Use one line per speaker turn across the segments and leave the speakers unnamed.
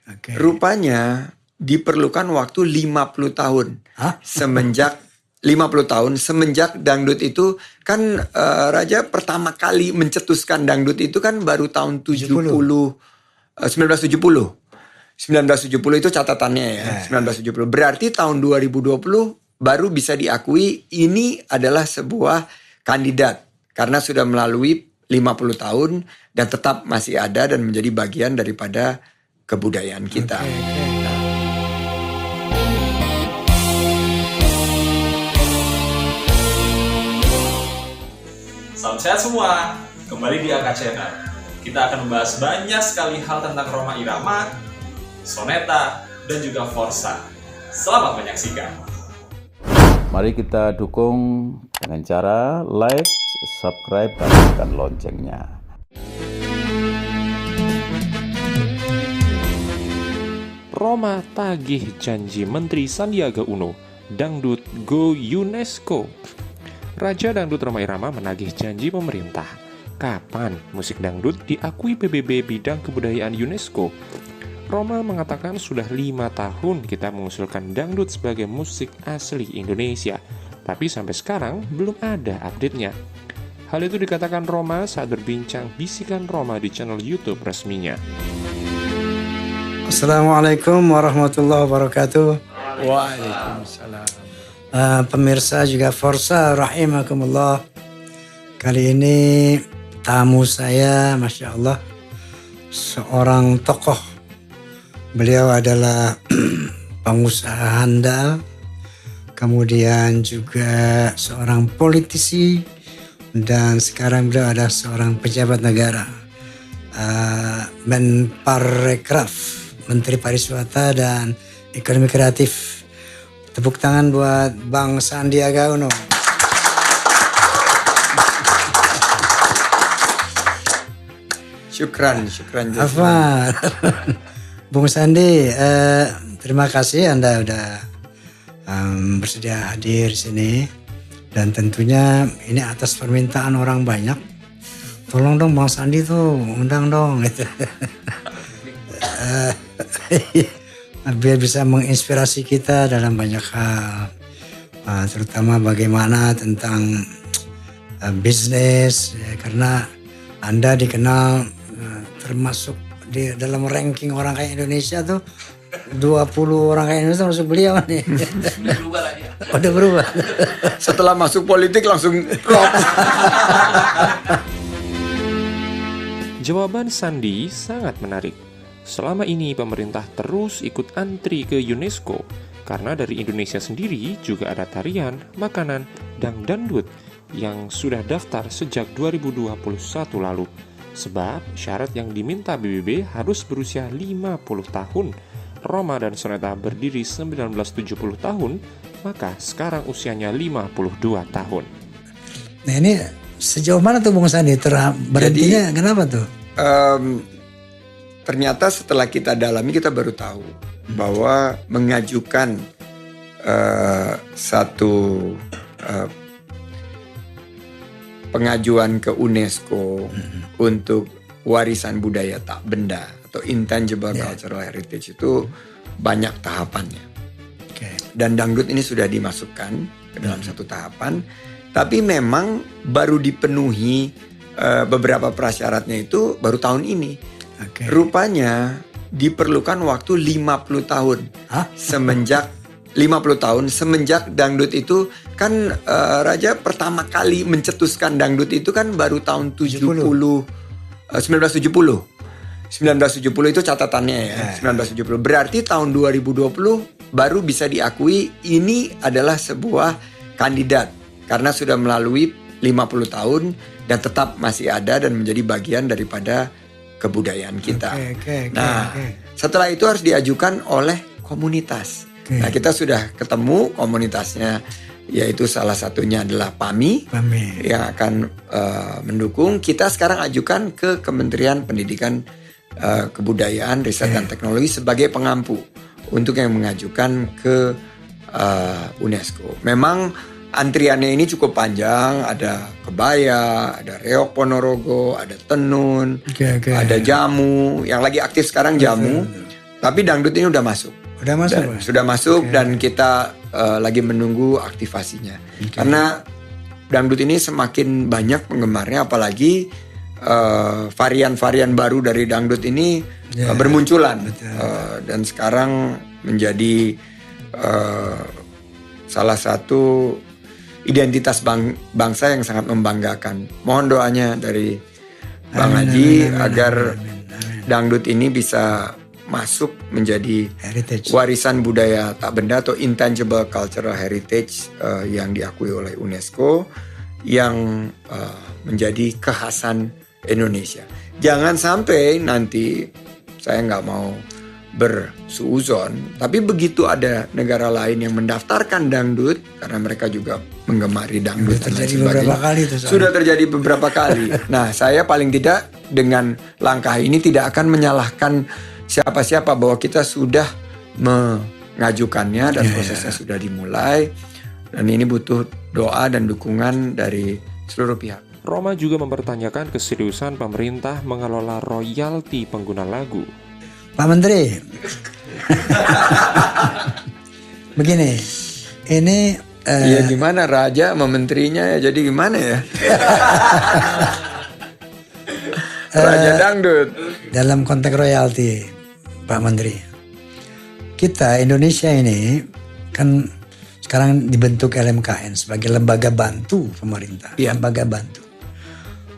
Oke.
Rupanya diperlukan waktu 50 tahun.
Hah?
Semenjak 50 tahun semenjak dangdut itu kan Raja pertama kali mencetuskan dangdut itu kan baru tahun 1970. 1970 itu catatannya ya. 1970. Berarti tahun 2020 baru bisa diakui ini adalah sebuah kandidat karena sudah melalui 50 tahun dan tetap masih ada dan menjadi bagian daripada kebudayaan kita.
Salam sehat semua, kembali di AK Channel. Kita akan membahas banyak sekali hal tentang Rhoma Irama, Soneta, dan juga Forsa. Selamat menyaksikan.
Mari kita dukung dengan cara like, subscribe, dan tekan loncengnya.
Rhoma tagih janji Menteri Sandiaga Uno, dangdut go UNESCO. Raja Dangdut Rhoma Irama menagih janji pemerintah. Kapan musik dangdut diakui PBB bidang kebudayaan UNESCO? Rhoma mengatakan sudah 5 tahun kita mengusulkan dangdut sebagai musik asli Indonesia, tapi sampai sekarang belum ada update-nya. Hal itu dikatakan Rhoma saat berbincang Bisikan Rhoma di channel YouTube resminya.
Assalamualaikum warahmatullahi wabarakatuh.
Waalaikumsalam.
Pemirsa juga Forsa rahimakumullah. Kali ini tamu saya, Masya Allah, seorang tokoh. Beliau adalah pengusaha handal, kemudian juga seorang politisi, dan sekarang beliau adalah seorang pejabat negara, Menparekraf, Menteri Pariwisata dan Ekonomi Kreatif. Tepuk tangan buat Bang Sandiaga Uno.
Syukran
Apa? Bung Sandi, terima kasih Anda udah bersedia hadir di sini, dan tentunya ini atas permintaan orang banyak. Tolong dong Bang Sandi tuh undang dong gitu. Biar bisa menginspirasi kita dalam banyak hal, terutama bagaimana tentang bisnis, ya, karena Anda dikenal termasuk di dalam ranking orang kaya Indonesia tuh 20 orang kaya Indonesia termasuk beliau nih.
Udah berubah lah ya.
Udah berubah.
Setelah masuk politik langsung drop.
Jawaban Sandi sangat menarik. Selama ini pemerintah terus ikut antri ke UNESCO karena dari Indonesia sendiri juga ada tarian, makanan, dan dangdut yang sudah daftar sejak 2021 lalu. Sebab syarat yang diminta PBB harus berusia 50 tahun. Rhoma dan Soneta berdiri 1970 tahun, maka sekarang usianya 52 tahun.
Nah ini sejauh mana tuh Bung Sandi? Berhentinya kenapa tuh?
Ternyata setelah kita dalami kita baru tahu bahwa mengajukan satu pengajuan ke UNESCO untuk warisan budaya tak benda atau intangible cultural heritage itu banyak tahapannya. Dan dangdut ini sudah dimasukkan ke dalam satu tahapan, tapi memang baru dipenuhi beberapa prasyaratnya itu baru tahun ini. Rupanya diperlukan waktu 50 tahun. Semenjak 50 tahun semenjak dangdut itu kan Raja pertama kali mencetuskan dangdut itu kan baru tahun 1970. 1970 itu catatannya ya. 1970. Berarti tahun 2020 baru bisa diakui ini adalah sebuah kandidat karena sudah melalui 50 tahun dan tetap masih ada dan menjadi bagian daripada kebudayaan kita. Setelah itu harus diajukan oleh komunitas. Nah, kita sudah ketemu komunitasnya, yaitu salah satunya adalah PAMI yang akan mendukung. Kita sekarang ajukan ke Kementerian Pendidikan, Kebudayaan, Riset dan Teknologi sebagai pengampu untuk yang mengajukan ke UNESCO. Memang antriannya ini cukup panjang, ada kebaya, ada reok Ponorogo, ada tenun, ada jamu. Yang lagi aktif sekarang jamu. Tapi dangdut ini udah masuk.
Udah masuk,
Dan-
Pak?
sudah masuk
Oke.
dan kita lagi menunggu aktivasinya. Karena dangdut ini semakin banyak penggemarnya, apalagi varian-varian baru dari dangdut ini
Ya,
bermunculan.
betul.
Dan sekarang menjadi salah satu identitas bangsa yang sangat membanggakan. Mohon doanya dari Bang
Amin,
Haji
amin, amin,
agar
amin, amin.
dangdut ini bisa masuk menjadi
Heritage.
warisan budaya tak benda atau intangible cultural heritage yang diakui oleh UNESCO, yang menjadi kekhasan Indonesia. Jangan sampai nanti, saya nggak mau bersuuzon, tapi begitu ada negara lain yang mendaftarkan dangdut karena mereka juga menggemari dangdut
Sudah
dan lain
terjadi
sebagainya.
beberapa kali itu soalnya.
Sudah terjadi beberapa kali. Nah, saya paling tidak dengan langkah ini tidak akan menyalahkan siapa-siapa, bahwa kita sudah mengajukannya dan prosesnya sudah dimulai, dan ini butuh doa dan dukungan dari seluruh pihak.
Roma juga mempertanyakan keseriusan pemerintah mengelola royalti pengguna lagu.
Pak Menteri, begini, ini
Ya gimana raja sama menterinya ya, jadi gimana ya? Raja dangdut.
dalam konteks royalti, Pak Menteri, kita Indonesia ini kan sekarang dibentuk LMKN sebagai lembaga bantu pemerintah,
Iya.
lembaga bantu,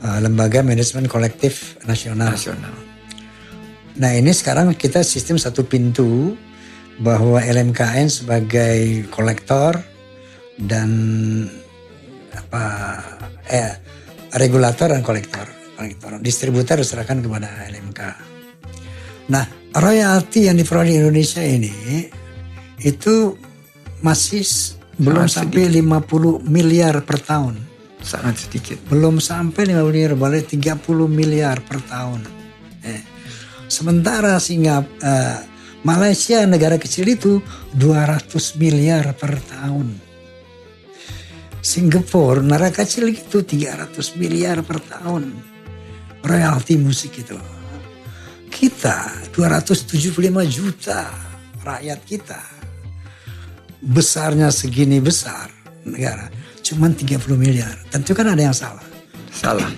lembaga manajemen kolektif nasional. Nah ini sekarang kita sistem satu pintu, bahwa LMKN sebagai kolektor dan regulator dan kolektor, distributor diserahkan kepada LMK. Nah royalti yang diperoleh di Indonesia ini itu masih belum sampai 50 miliar per tahun.
Sangat sedikit.
Belum sampai 50 miliar, boleh 30 miliar per tahun. Sementara Malaysia, negara kecil itu 200 miliar per tahun. Singapura, negara kecil itu 300 miliar per tahun. Royalti musik itu. Kita 275 juta rakyat kita. Besarnya segini besar negara, cuman 30 miliar. Tentu kan ada yang salah.
Salah.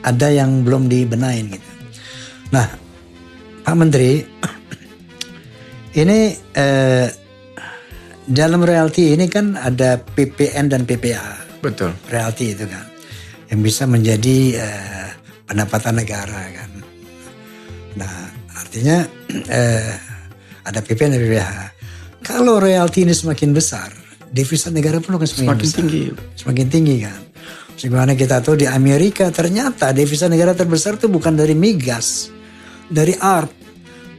Ada yang belum dibenahin gitu. Nah, Pak Menteri, ini dalam royalti ini kan ada PPN dan PPA.
Betul.
Royalti itu kan yang bisa menjadi pendapatan negara kan. Nah, artinya ada PPN dan PPH. Kalau royalti ini semakin besar, devisa negara pun akan semakin besar.
tinggi.
Semakin tinggi kan. Sebagaimana kita tahu di Amerika ternyata devisa negara terbesar itu bukan dari migas, dari art,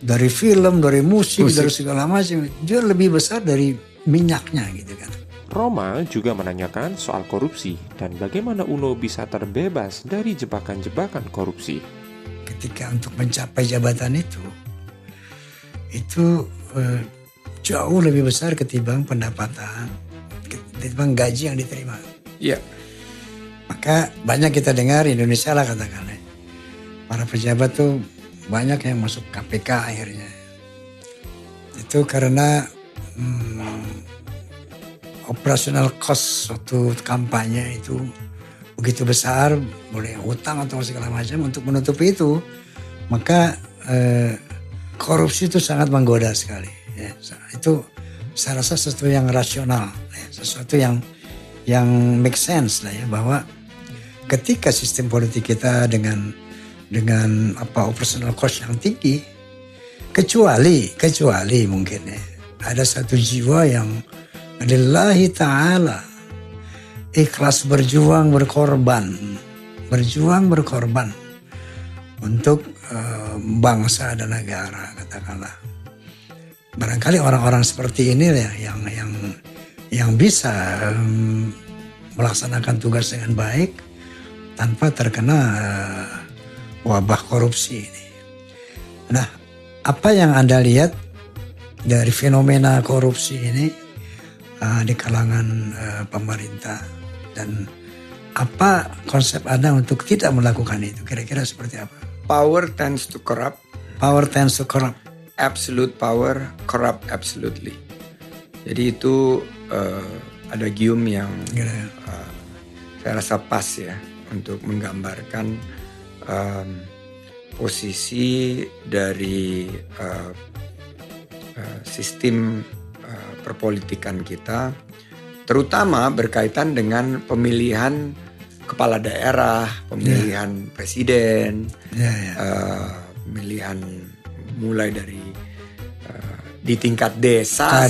dari film, dari musik, dari segala macam. Dia lebih besar dari minyaknya gitu kan.
Roma juga menanyakan soal korupsi dan bagaimana UNO bisa terbebas dari jebakan-jebakan korupsi.
Ketika untuk mencapai jabatan itu jauh lebih besar ketimbang pendapatan, ketimbang gaji yang diterima.
Iya.
Maka banyak kita dengar Indonesia lah katakanlah, para pejabat tuh banyak yang masuk KPK akhirnya. Itu karena operational cost suatu kampanye itu begitu besar, boleh hutang atau segala macam untuk menutupi itu. Maka korupsi itu sangat menggoda sekali. Ya. Itu saya rasa sesuatu yang rasional, ya. Sesuatu yang make sense lah ya, bahwa ketika sistem politik kita dengan operational cost yang tinggi, kecuali mungkin ya, ada satu jiwa yang lillahi ta'ala ikhlas berjuang berkorban untuk bangsa dan negara katakanlah. Barangkali orang-orang seperti ini ya yang bisa melaksanakan tugas dengan baik tanpa terkena wabah korupsi ini. Nah, apa yang Anda lihat dari fenomena korupsi ini di kalangan pemerintah, dan apa konsep Anda untuk tidak melakukan itu? Kira-kira seperti apa?
Power tends to corrupt.
Power tends to corrupt.
absolute power corrupt absolutely. Jadi itu ada gium yang saya rasa pas ya untuk menggambarkan posisi dari sistem perpolitikan kita, terutama berkaitan dengan pemilihan kepala daerah, pemilihan presiden, pemilihan mulai dari di tingkat desa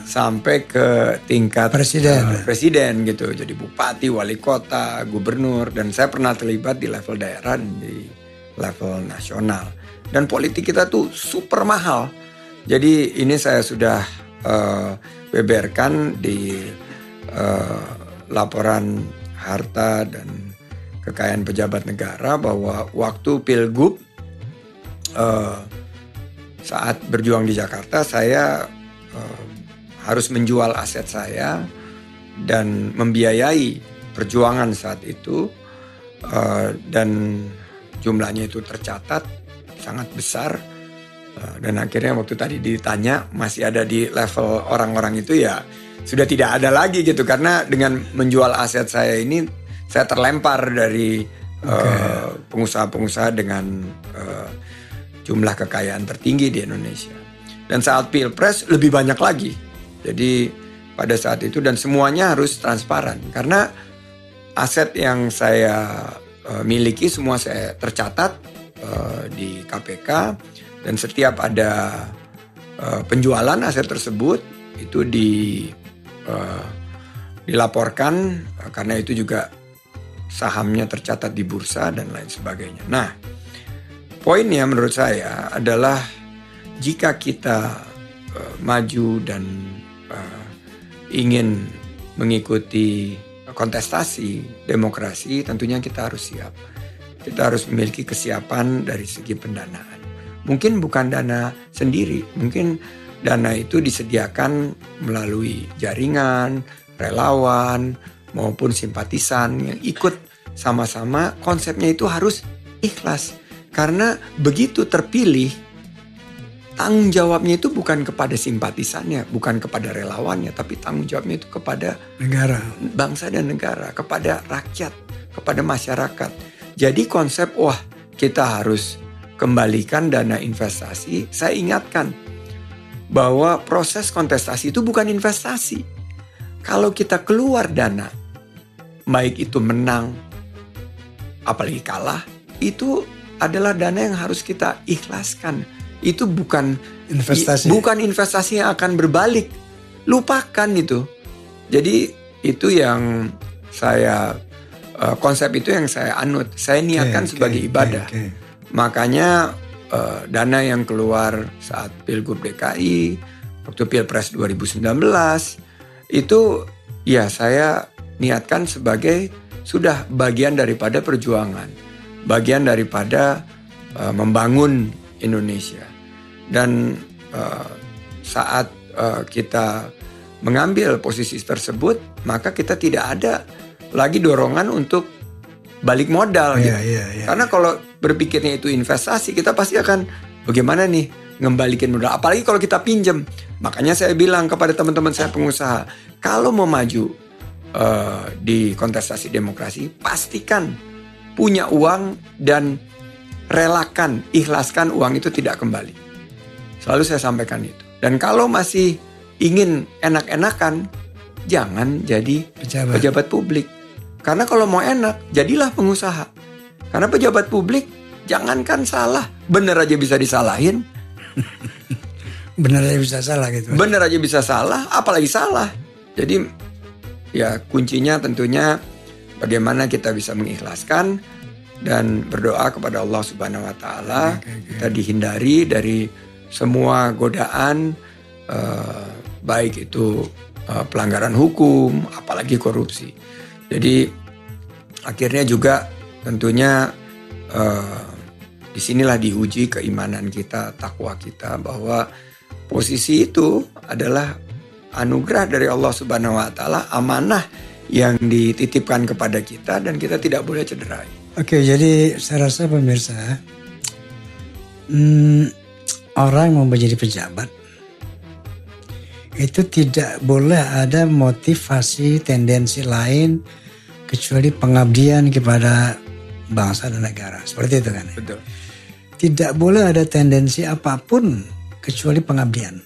sampai ke tingkat presiden gitu. Jadi bupati, wali kota, gubernur, dan saya pernah terlibat di level daerah dan di level nasional. Dan politik kita tuh super mahal. Jadi ini saya sudah beberkan di laporan harta dan kekayaan pejabat negara bahwa waktu Pilgub saat berjuang di Jakarta saya harus menjual aset saya dan membiayai perjuangan saat itu, dan jumlahnya itu tercatat sangat besar, dan akhirnya waktu tadi ditanya masih ada di level orang-orang itu, ya sudah tidak ada lagi gitu, karena dengan menjual aset saya ini saya terlempar dari pengusaha-pengusaha dengan jumlah kekayaan tertinggi di Indonesia. Dan saat Pilpres lebih banyak lagi. Jadi pada saat itu, dan semuanya harus transparan karena aset yang saya miliki semua saya tercatat di KPK, dan setiap ada penjualan aset tersebut itu dilaporkan, karena itu juga sahamnya tercatat di bursa dan lain sebagainya. Nah, poinnya menurut saya adalah jika kita maju dan ingin mengikuti kontestasi demokrasi, tentunya kita harus siap. Kita harus memiliki kesiapan dari segi pendanaan. Mungkin bukan dana sendiri, mungkin dana itu disediakan melalui jaringan, relawan, maupun simpatisan yang ikut sama-sama. Konsepnya itu harus ikhlas. Karena begitu terpilih, tanggung jawabnya itu bukan kepada simpatisannya, bukan kepada relawannya, tapi tanggung jawabnya itu kepada negara, bangsa dan negara, kepada rakyat, kepada masyarakat. Jadi konsep, kita harus kembalikan dana investasi. Saya ingatkan bahwa proses kontestasi itu bukan investasi. Kalau kita keluar dana, baik itu menang, apalagi kalah, itu adalah dana yang harus kita ikhlaskan. Itu bukan investasi yang akan berbalik. Lupakan itu. Jadi itu yang saya konsep itu yang saya anut. Saya niatkan sebagai ibadah. Makanya dana yang keluar saat Pilgub DKI, waktu Pilpres 2019 itu ya saya niatkan sebagai sudah bagian daripada perjuangan, bagian daripada membangun Indonesia. Dan saat kita mengambil posisi tersebut, maka kita tidak ada lagi dorongan untuk balik modal gitu. Karena kalau berpikirnya itu investasi, kita pasti akan bagaimana nih ngembalikin modal. Apalagi kalau kita pinjam. Makanya saya bilang kepada teman-teman saya pengusaha, kalau mau maju di kontestasi demokrasi, pastikan punya uang dan relakan, ikhlaskan uang itu tidak kembali. Selalu saya sampaikan itu. Dan kalau masih ingin enak-enakan, jangan jadi pejabat publik. Karena kalau mau enak, jadilah pengusaha. Karena pejabat publik, jangankan salah, bener aja bisa disalahin.
Bener aja bisa salah gitu.
Bener aja bisa salah, apalagi salah. Jadi ya kuncinya tentunya bagaimana kita bisa mengikhlaskan dan berdoa kepada Allah Subhanahu wa taala. Kita dihindari dari semua godaan, baik itu pelanggaran hukum, apalagi korupsi. Jadi akhirnya juga tentunya disinilah diuji keimanan kita, takwa kita, bahwa posisi itu adalah anugerah dari Allah Subhanahu wa taala, amanah yang dititipkan kepada kita dan kita tidak boleh cederai.
Oke, jadi saya rasa pemirsa, orang mau menjadi pejabat itu tidak boleh ada motivasi tendensi lain kecuali pengabdian kepada bangsa dan negara. Seperti itu kan.
Betul.
Tidak boleh ada tendensi apapun kecuali pengabdian.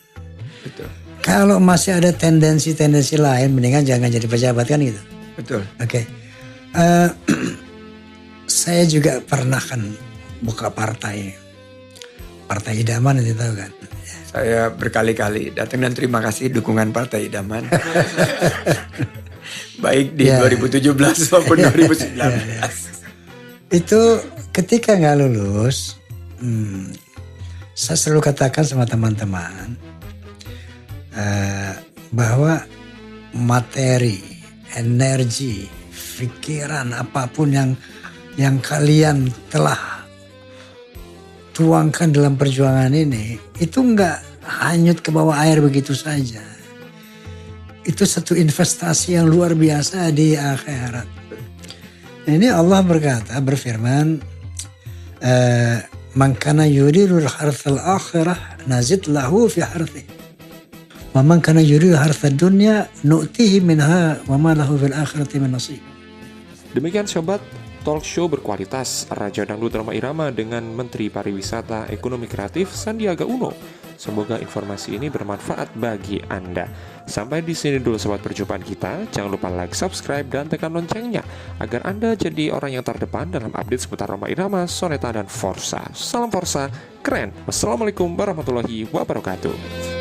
Betul.
Kalau masih ada tendensi-tendensi lain, mendingan jangan jadi pejabat kan gitu.
Betul.
Oke. Saya juga pernah kan buka partai idaman, itu tahu kan.
Saya berkali-kali datang dan terima kasih dukungan Partai Idaman. Baik di 2017 maupun 2019.
Itu ketika nggak lulus, saya selalu katakan sama teman-teman bahwa materi, energi, pikiran apapun yang kalian telah tuangkan dalam perjuangan ini itu nggak hanyut ke bawah air begitu saja. Itu satu investasi yang luar biasa di akhirat. Ini Allah berfirman, man kana yuridul harthal akhirah nazid lahu fi harthih. Wa man kana yuridu harthad dunya nu'tihi minha wa ma lahu fil akhirati min nasib.
Demikian sobat, talk show berkualitas Raja Dangdut Rhoma Irama dengan Menteri Pariwisata Ekonomi Kreatif Sandiaga Uno. Semoga informasi ini bermanfaat bagi Anda. Sampai di sini dulu sobat perjumpaan kita. Jangan lupa like, subscribe, dan tekan loncengnya agar Anda jadi orang yang terdepan dalam update seputar Rhoma Irama, Soneta, dan Forsa. Salam Forsa, keren. Wassalamualaikum warahmatullahi wabarakatuh.